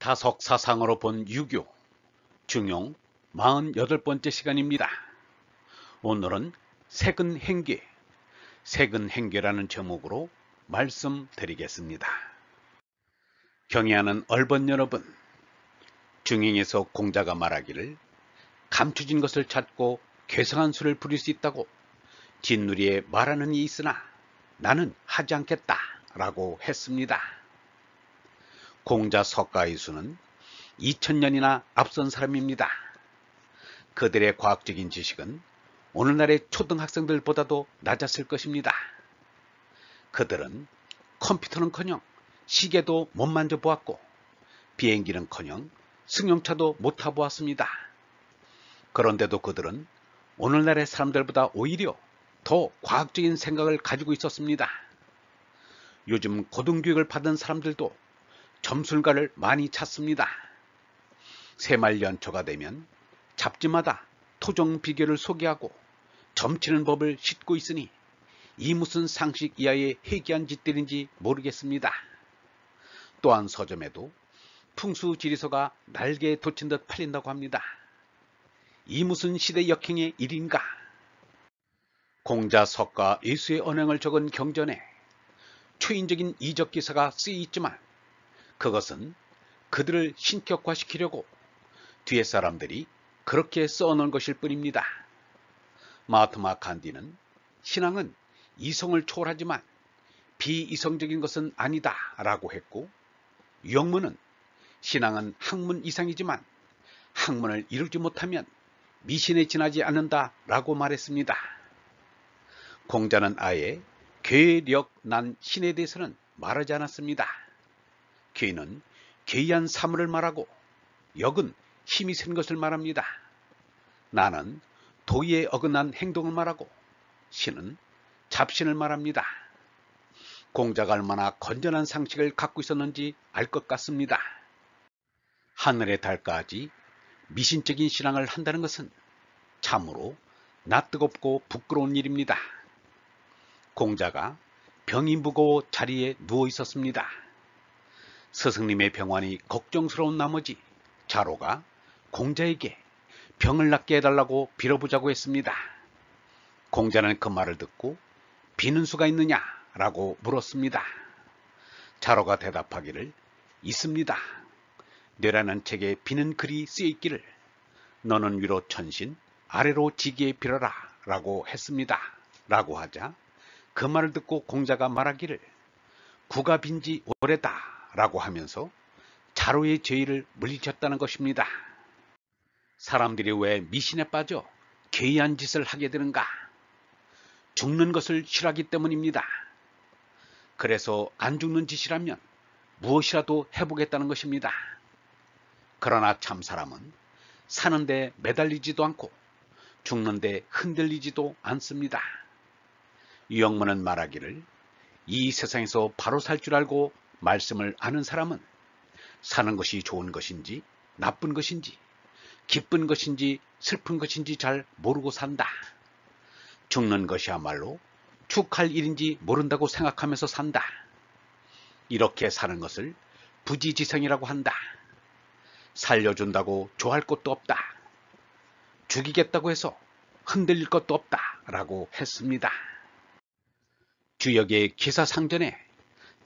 다석사상으로 본 유교, 중용 48번째 시간입니다. 오늘은 세근행괴, 세근행괴라는 제목으로 말씀드리겠습니다. 경애하는 얼번 여러분, 중용에서 공자가 말하기를 감추진 것을 찾고 괴상한 수를 부릴 수 있다고 진누리에 말하는 이 있으나 나는 하지 않겠다 라고 했습니다. 공자 석가이수는 2000년이나 앞선 사람입니다. 그들의 과학적인 지식은 오늘날의 초등학생들보다도 낮았을 것입니다. 그들은 컴퓨터는커녕 시계도 못 만져보았고 비행기는커녕 승용차도 못 타보았습니다. 그런데도 그들은 오늘날의 사람들보다 오히려 더 과학적인 생각을 가지고 있었습니다. 요즘 고등교육을 받은 사람들도 점술가를 많이 찾습니다. 새말연초가 되면 잡지마다 토종 비결을 소개하고 점치는 법을 싣고 있으니 이 무슨 상식 이하의 해괴한 짓들인지 모르겠습니다. 또한 서점에도 풍수지리서가 날개에 돋친 듯 팔린다고 합니다. 이 무슨 시대 역행의 일인가? 공자 석가 예수의 언행을 적은 경전에 초인적인 이적 기사가 쓰여 있지만 그것은 그들을 신격화시키려고 뒤에 사람들이 그렇게 써놓은 것일 뿐입니다. 마하트마 간디는 신앙은 이성을 초월하지만 비이성적인 것은 아니다 라고 했고, 유영문은 신앙은 학문 이상이지만 학문을 이루지 못하면 미신에 지나지 않는다 라고 말했습니다. 공자는 아예 괴력난 신에 대해서는 말하지 않았습니다. 괴는 괴이한 사물을 말하고 역은 힘이 센 것을 말합니다. 나는 도의에 어긋난 행동을 말하고 신은 잡신을 말합니다. 공자가 얼마나 건전한 상식을 갖고 있었는지 알 것 같습니다. 하늘의 달까지 미신적인 신앙을 한다는 것은 참으로 낯뜨겁고 부끄러운 일입니다. 공자가 병이 무거워 자리에 누워 있었습니다. 스승님의 병환이 걱정스러운 나머지 자로가 공자에게 병을 낫게 해달라고 빌어보자고 했습니다. 공자는 그 말을 듣고 비는 수가 있느냐 라고 물었습니다. 자로가 대답하기를 있습니다. 뇌라는 책에 비는 글이 쓰여 있기를 너는 위로 천신 아래로 지기에 빌어라 라고 했습니다. 라고 하자 그 말을 듣고 공자가 말하기를 구가 빈지 오래다 라고 하면서 자로의 죄의를 물리쳤다는 것입니다. 사람들이 왜 미신에 빠져 괴이한 짓을 하게 되는가? 죽는 것을 싫어하기 때문입니다. 그래서 안 죽는 짓이라면 무엇이라도 해보겠다는 것입니다. 그러나 참 사람은 사는데 매달리지도 않고 죽는데 흔들리지도 않습니다. 유영문은 말하기를 이 세상에서 바로 살 줄 알고 말씀을 아는 사람은 사는 것이 좋은 것인지 나쁜 것인지 기쁜 것인지 슬픈 것인지 잘 모르고 산다. 죽는 것이야말로 축할 일인지 모른다고 생각하면서 산다. 이렇게 사는 것을 부지지생이라고 한다. 살려준다고 좋아할 것도 없다. 죽이겠다고 해서 흔들릴 것도 없다 라고 했습니다. 주역의 기사상전에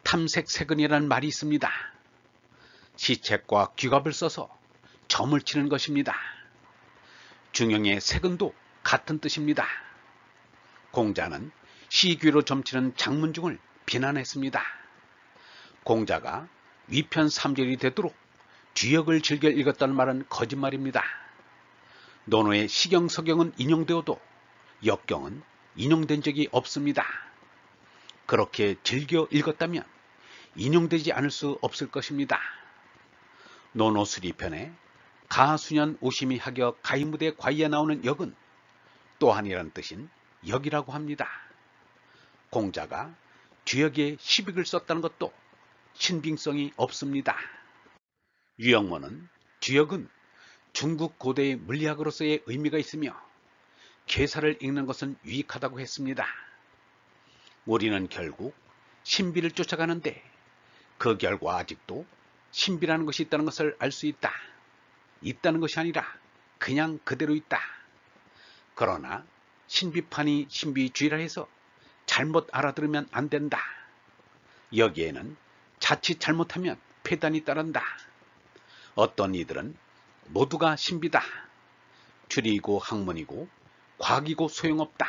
탐색세근이라는 말이 있습니다. 시책과 귀갑을 써서 점을 치는 것입니다. 중용의 세근도 같은 뜻입니다. 공자는 시귀로 점치는 장문중을 비난했습니다. 공자가 위편 3절이 되도록 주역을 즐겨 읽었다는 말은 거짓말입니다. 논어의 시경서경은 인용되어도 역경은 인용된 적이 없습니다. 그렇게 즐겨 읽었다면 인용되지 않을 수 없을 것입니다. 논어수리편에 가수년 오심이 하겨 가이무대 과이에 나오는 역은 또한이라는 뜻인 역이라고 합니다. 공자가 주역에 시빅을 썼다는 것도 신빙성이 없습니다. 유영문은 주역은 중국 고대의 물리학으로서의 의미가 있으며 계사를 읽는 것은 유익하다고 했습니다. 우리는 결국 신비를 쫓아가는데 그 결과 아직도 신비라는 것이 있다는 것을 알 수 있다. 있다는 것이 아니라 그냥 그대로 있다. 그러나 신비판이 신비주의라 해서 잘못 알아들으면 안 된다. 여기에는 자칫 잘못하면 폐단이 따른다. 어떤 이들은 모두가 신비다. 추리이고 학문이고 과학이고 소용없다.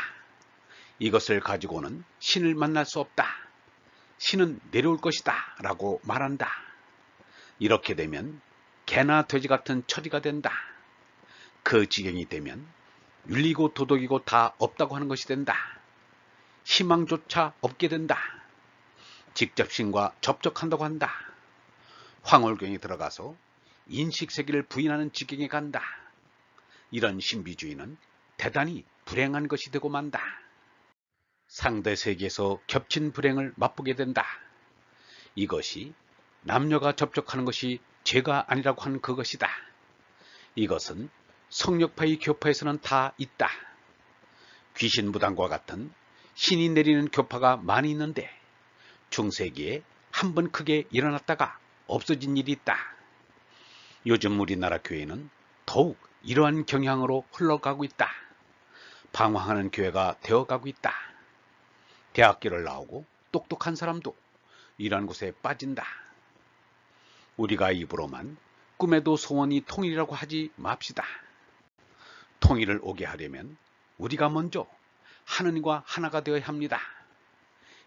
이것을 가지고는 신을 만날 수 없다. 신은 내려올 것이다 라고 말한다. 이렇게 되면 개나 돼지 같은 처리가 된다. 그 지경이 되면 윤리고 도덕이고 다 없다고 하는 것이 된다. 희망조차 없게 된다. 직접 신과 접촉한다고 한다. 황홀경에 들어가서 인식세계를 부인하는 지경에 간다. 이런 신비주의는 대단히 불행한 것이 되고 만다. 상대 세계에서 겹친 불행을 맛보게 된다. 이것이 남녀가 접촉하는 것이 죄가 아니라고 하는 그것이다. 이것은 성역파의 교파에서는 다 있다. 귀신무당과 같은 신이 내리는 교파가 많이 있는데 중세기에 한 번 크게 일어났다가 없어진 일이 있다. 요즘 우리나라 교회는 더욱 이러한 경향으로 흘러가고 있다. 방황하는 교회가 되어가고 있다. 대학교를 나오고 똑똑한 사람도 이러한 곳에 빠진다. 우리가 입으로만 꿈에도 소원이 통일이라고 하지 맙시다. 통일을 오게 하려면 우리가 먼저 하느님과 하나가 되어야 합니다.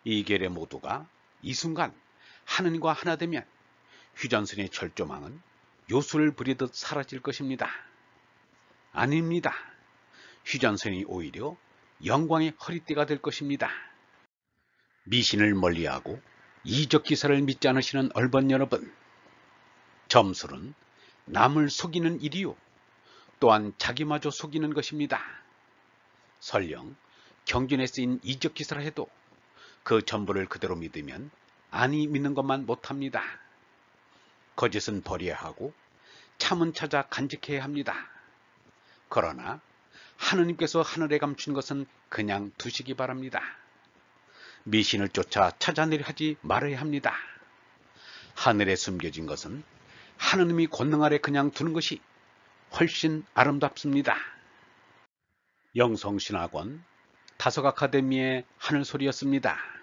이 계례 모두가 이 순간 하느님과 하나 되면 휴전선의 철조망은 요술을 부리듯 사라질 것입니다. 아닙니다. 휴전선이 오히려 영광의 허리띠가 될 것입니다. 미신을 멀리하고 이적 기사를 믿지 않으시는 얼번 여러분, 점술은 남을 속이는 일이요 또한 자기마저 속이는 것입니다. 설령 경전에 쓰인 이적 기사라 해도 그 전부를 그대로 믿으면 아니 믿는 것만 못합니다. 거짓은 버려야 하고 참은 찾아 간직해야 합니다. 그러나 하느님께서 하늘에 감춘 것은 그냥 두시기 바랍니다. 미신을 쫓아 찾아내려 하지 말아야 합니다. 하늘에 숨겨진 것은 하느님이 권능 아래 그냥 두는 것이 훨씬 아름답습니다. 영성신학원 다석아카데미의 하늘소리였습니다.